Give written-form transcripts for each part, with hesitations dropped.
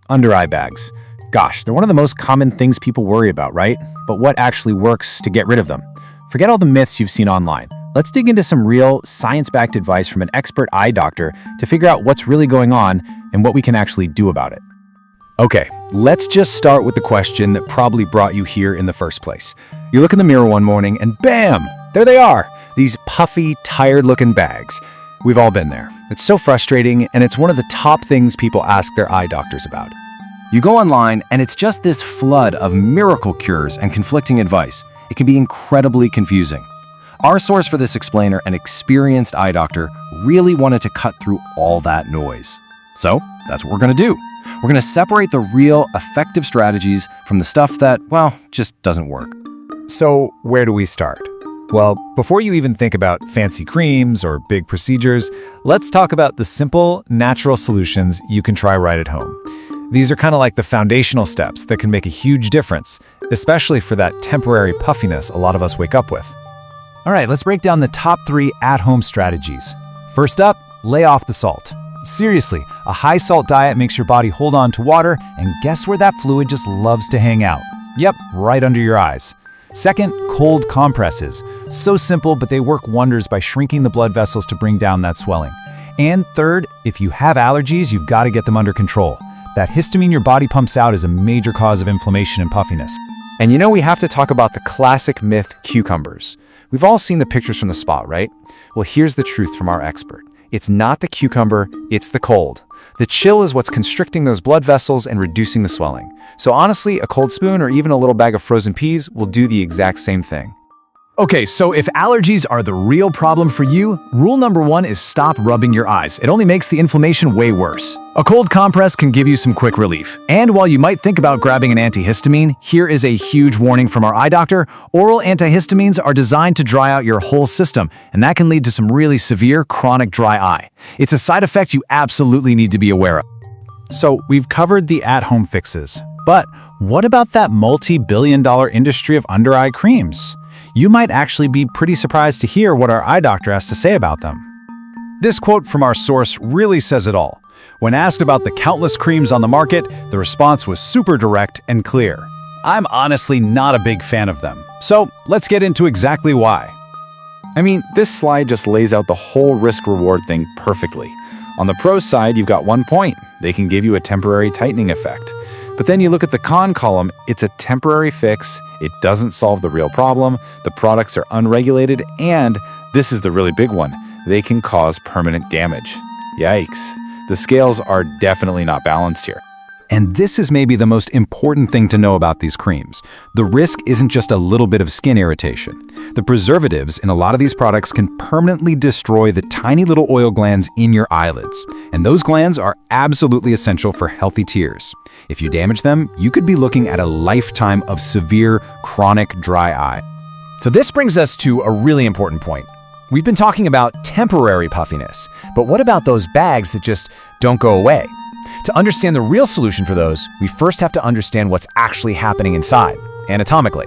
Under-eye bags. Gosh, they're one of the most common things people worry about, right? But what actually works to get rid of them? Forget all the myths you've seen online. Let's dig into some real, science-backed advice from an expert eye doctor to figure out what's really going on and what we can actually do about it. Okay, let's just start with the question that probably brought you here in the first place. You look in the mirror one morning and bam! There they are! These puffy, tired-looking bags. We've all been there. It's so frustrating, and it's one of the top things people ask their eye doctors about. You go online, and it's just this flood of miracle cures and conflicting advice. It can be incredibly confusing. Our source for this explainer, an experienced eye doctor, really wanted to cut through all that noise. So that's what we're going to do. We're going to separate the real, effective strategies from the stuff that, well, just doesn't work. So where do we start? Well, before you even think about fancy creams or big procedures, let's talk about the simple, natural solutions you can try right at home. These are kind of like the foundational steps that can make a huge difference, especially for that temporary puffiness a lot of us wake up with. All right, let's break down the top 3 at-home strategies. First up, lay off the salt. Seriously, a high-salt diet makes your body hold on to water, and guess where that fluid just loves to hang out? Yep, right under your eyes. Second, cold compresses. So simple, but they work wonders by shrinking the blood vessels to bring down that swelling. And third, if you have allergies, you've got to get them under control. That histamine your body pumps out is a major cause of inflammation and puffiness. And you know, we have to talk about the classic myth, cucumbers. We've all seen the pictures from the spa, right? Well, here's the truth from our expert. It's not the cucumber, it's the cold. The chill is what's constricting those blood vessels and reducing the swelling. So honestly, a cold spoon or even a little bag of frozen peas will do the exact same thing. Okay, so if allergies are the real problem for you, rule number 1 is stop rubbing your eyes. It only makes the inflammation way worse. A cold compress can give you some quick relief. And while you might think about grabbing an antihistamine, here is a huge warning from our eye doctor. Oral antihistamines are designed to dry out your whole system, and that can lead to some really severe chronic dry eye. It's a side effect you absolutely need to be aware of. So we've covered the at-home fixes. But what about that multi-billion-dollar industry of under-eye creams? You might actually be pretty surprised to hear what our eye doctor has to say about them. This quote from our source really says it all. When asked about the countless creams on the market, the response was super direct and clear. I'm honestly not a big fan of them. So let's get into exactly why. I mean, this slide just lays out the whole risk-reward thing perfectly. On the pro side, you've got 1 point. They can give you a temporary tightening effect. But then you look at the con column, it's a temporary fix, it doesn't solve the real problem, the products are unregulated, and, this is the really big one, they can cause permanent damage. Yikes. The scales are definitely not balanced here. And this is maybe the most important thing to know about these creams. The risk isn't just a little bit of skin irritation. The preservatives in a lot of these products can permanently destroy the tiny little oil glands in your eyelids. And those glands are absolutely essential for healthy tears. If you damage them, you could be looking at a lifetime of severe, chronic dry eye. So this brings us to a really important point. We've been talking about temporary puffiness, but what about those bags that just don't go away? To understand the real solution for those, we first have to understand what's actually happening inside, anatomically.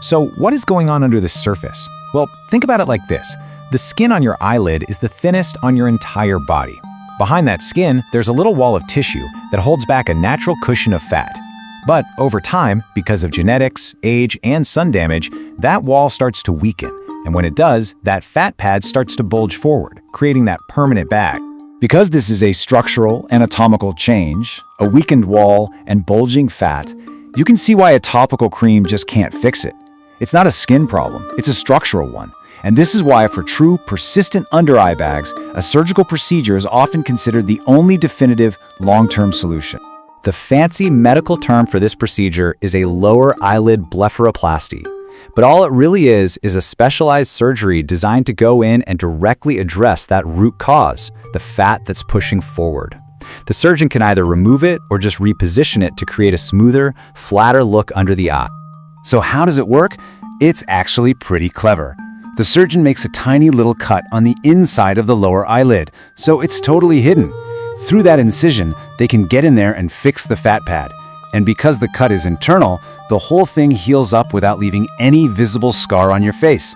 So what is going on under the surface? Well, think about it like this. The skin on your eyelid is the thinnest on your entire body. Behind that skin, there's a little wall of tissue that holds back a natural cushion of fat. But over time, because of genetics, age, and sun damage, that wall starts to weaken. And when it does, that fat pad starts to bulge forward, creating that permanent bag. Because this is a structural, anatomical change, a weakened wall, and bulging fat, you can see why a topical cream just can't fix it. It's not a skin problem, it's a structural one. And this is why for true, persistent under-eye bags, a surgical procedure is often considered the only definitive, long-term solution. The fancy medical term for this procedure is a lower eyelid blepharoplasty. But all it really is a specialized surgery designed to go in and directly address that root cause, the fat that's pushing forward. The surgeon can either remove it or just reposition it to create a smoother, flatter look under the eye. So how does it work? It's actually pretty clever. The surgeon makes a tiny little cut on the inside of the lower eyelid, so it's totally hidden. Through that incision, they can get in there and fix the fat pad. And because the cut is internal, the whole thing heals up without leaving any visible scar on your face.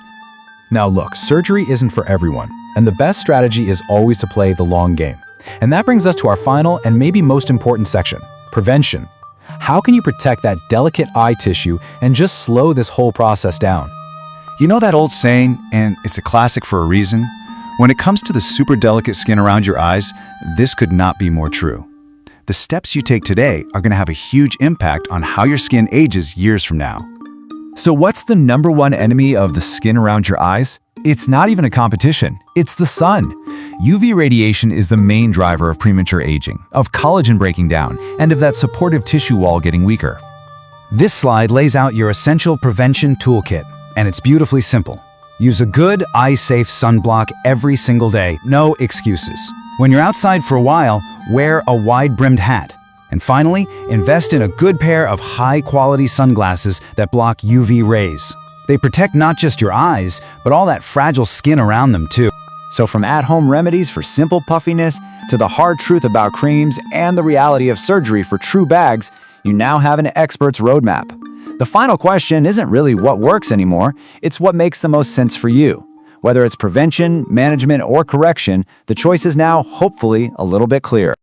Now look, surgery isn't for everyone, and the best strategy is always to play the long game. And that brings us to our final and maybe most important section, Prevention. How can you protect that delicate eye tissue and just slow this whole process down? You know that old saying, and it's a classic for a reason? When it comes to the super delicate skin around your eyes, this could not be more true. The steps you take today are going to have a huge impact on how your skin ages years from now. So what's the number one enemy of the skin around your eyes? It's not even a competition. It's the sun. UV radiation is the main driver of premature aging, of collagen breaking down, and of that supportive tissue wall getting weaker. This slide lays out your essential prevention toolkit, and it's beautifully simple. Use a good, eye-safe sunblock every single day, no excuses. When you're outside for a while, wear a wide-brimmed hat. And finally, invest in a good pair of high-quality sunglasses that block UV rays. They protect not just your eyes, but all that fragile skin around them too. So from at-home remedies for simple puffiness to the hard truth about creams and the reality of surgery for true bags, you now have an expert's roadmap. The final question isn't really what works anymore, it's what makes the most sense for you. Whether it's prevention, management, or correction, the choice is now, hopefully, a little bit clearer.